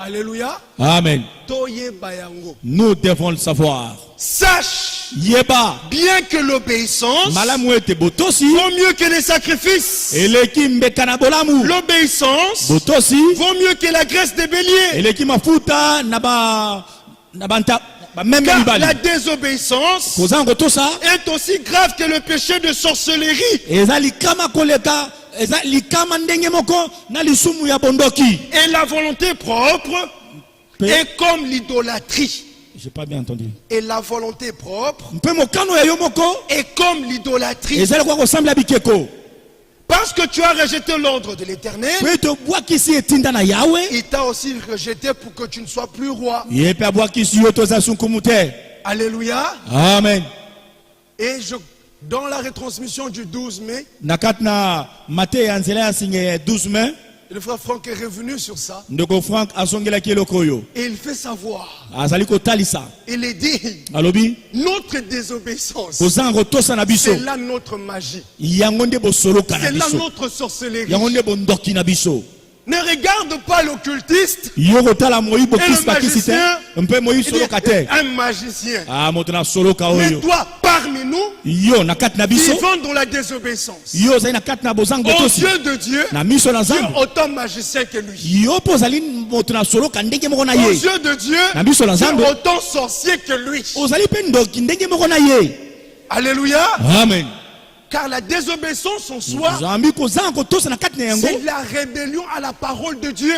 Alléluia. Amen. Nous devons le savoir. Sache Yeba. Bien que l'obéissance vaut mieux que les sacrifices. L'obéissance vaut mieux que la graisse des béliers. Car la désobéissance est aussi grave que le péché de sorcellerie. Et la volonté propre est comme l'idolâtrie. J'ai pas bien entendu. Et la volonté propre est comme l'idolâtrie. Parce que tu as rejeté l'ordre de l'Éternel, il t'a aussi rejeté pour que tu ne sois plus roi. Alléluia. Amen. Et dans la retransmission du 12 mai, le frère Franck est revenu sur ça. Et il fait savoir. Il est dit, notre désobéissance, c'est là notre magie. C'est là notre sorcellerie. Ne regarde pas l'occultiste et le magicien, un magicien. Mais toi, parmi nous, vivons dans la désobéissance. Aux yeux de Dieu, tu es autant magicien que lui. Aux yeux de Dieu, tu es autant sorcier que lui. Alléluia. Amen. Car la désobéissance en soi, c'est la rébellion à la parole de Dieu.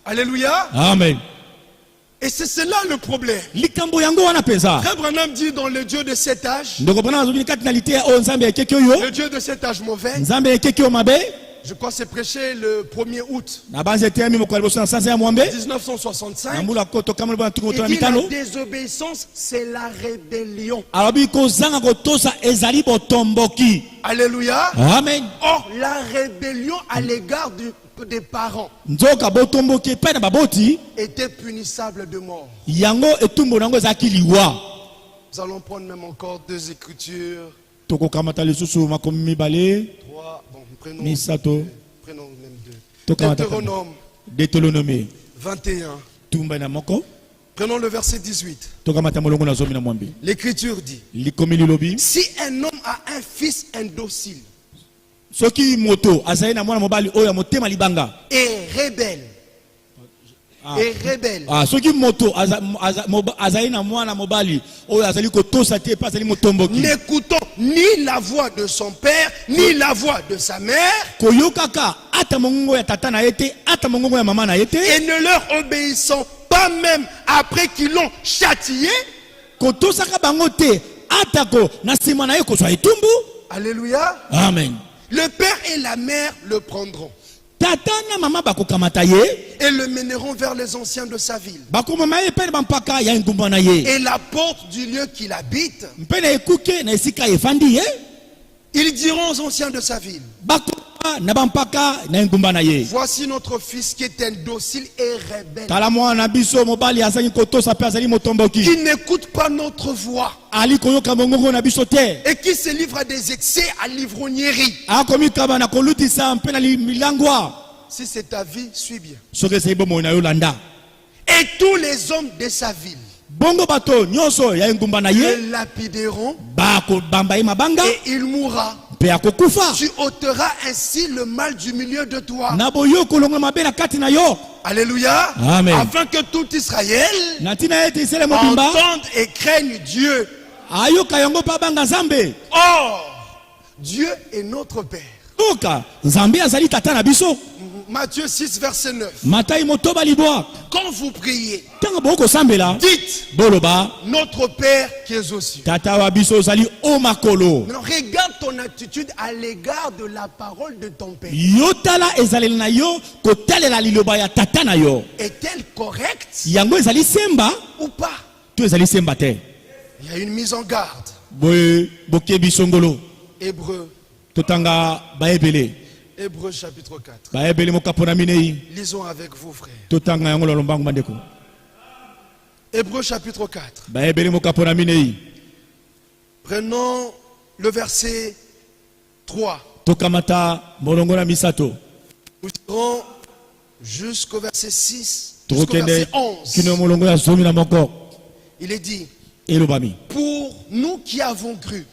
Alléluia. Amen. Et c'est cela le problème. Frère Branham dit dans le Dieu de cet âge, le Dieu de cet âge mauvais, je crois que c'est prêché le 1er août 1965. Il dit la désobéissance, c'est la rébellion. Alléluia. Amen. Or, la rébellion à l'égard des parents était punissable de mort. Nous allons prendre même encore 2 écritures. 3, prenons même 2. Deutéronome 21. Prenons le verset 18. L'écriture dit, si un homme a un fils indocile et rebelle, n'écoutant ni la voix de son père ni la voix de sa mère, et ne leur obéissant pas même après qu'ils l'ont châtié. Alléluia. Amen. Le père et la mère le prendront et le mèneront vers les anciens de sa ville. Et la porte du lieu qu'il habite, ils diront aux anciens de sa ville, voici notre fils qui est indocile et rebelle, qui n'écoute pas notre voix et qui se livre à des excès, à l'ivrognerie. Si c'est ta vie, suis bien. Et tous les hommes de sa ville le lapideront et il mourra. Tu ôteras ainsi le mal du milieu de toi. Alléluia. Amen. Afin que tout Israël entende et craigne Dieu. Or, Dieu est notre Père. Matthieu 6 verset 9. Quand vous priez, dites notre Père qui est aux cieux. Maintenant, regarde ton attitude à l'égard de la parole de ton Père. Est-elle correcte ou pas? Il y a une mise en garde. Hébreux chapitre 4. Lisons avec vous, frère. Hébreux chapitre 4. Prenons le verset 3. Nous dirons jusqu'au verset 6, jusqu'au verset 11. Il est dit, pour nous qui avons cru,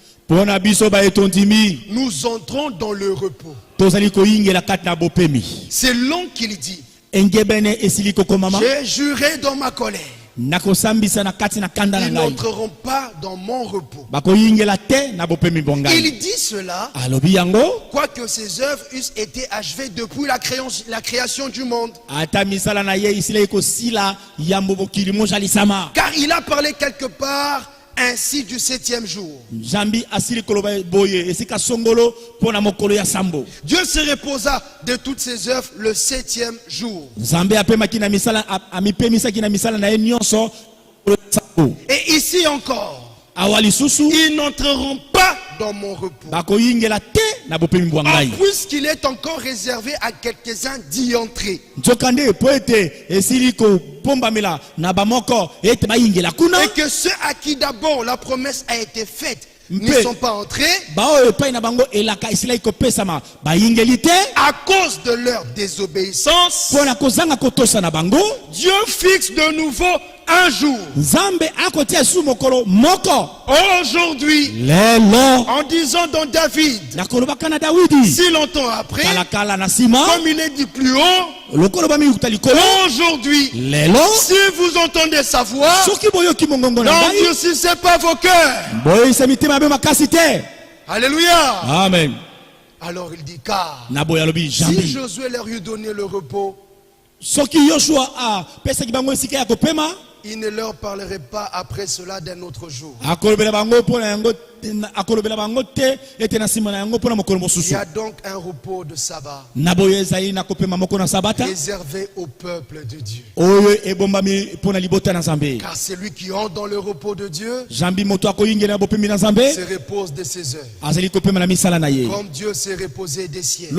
nous entrons dans le repos. C'est long qu'il dit. J'ai juré dans ma colère. Ils n'entreront pas dans mon repos. Il dit cela, quoique ses œuvres eussent été achevées depuis la création du monde. Car il a parlé quelque part ainsi du 7e jour. Dieu se reposa de toutes ses œuvres le 7e jour. Et ici encore, ils n'entreront pas dans mon repos. Puisqu'il est encore réservé à quelques-uns d'y entrer. Et que ceux à qui d'abord la promesse a été faite n'y sont pas entrés à cause de leur désobéissance. Dieu fixe de nouveau un jour. Aujourd'hui, en disant dans David, si longtemps après, comme il est dit plus haut, aujourd'hui, si vous entendez sa voix, n'endurcissez pas vos cœurs. Alléluia. Amen. Alors il dit, car si Josué leur eût donné le repos, il ne leur parlerait pas après cela d'un autre jour. Il y a donc un repos de sabbat réservé au peuple de Dieu. Car celui qui entre dans le repos de Dieu se repose de ses œuvres, comme Dieu s'est reposé des cieux.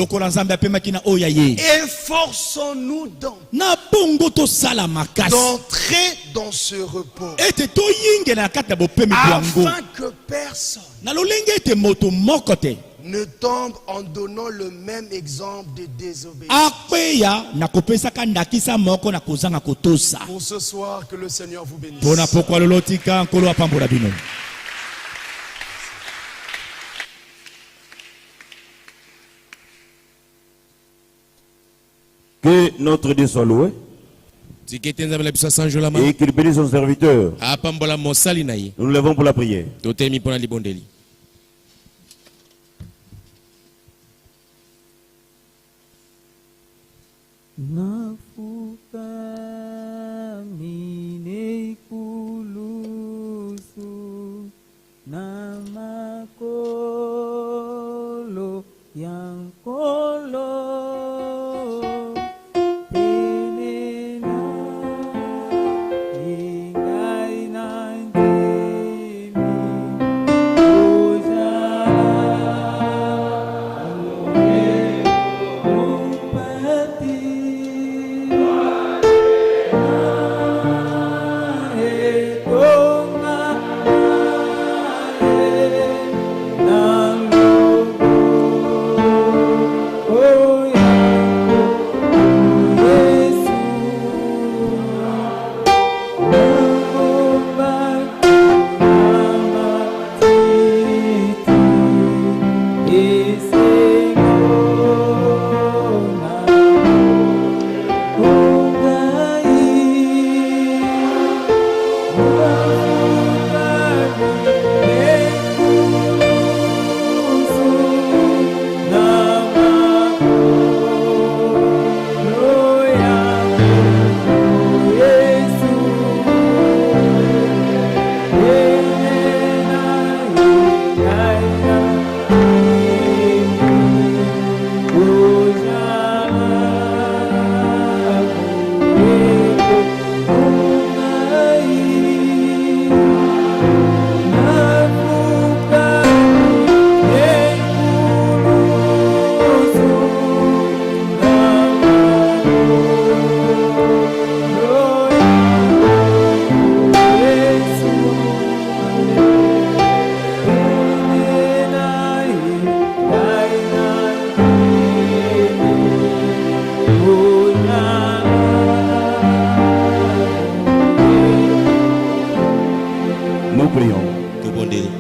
Efforçons-nous donc d'entrer dans ce repos, afin que personne ne tombe en donnant le même exemple de désobéissance. Pour ce soir, que le Seigneur vous bénisse. Que notre Dieu soit loué et qu'il bénisse son serviteur. Nous nous levons pour la prière. Nous prions.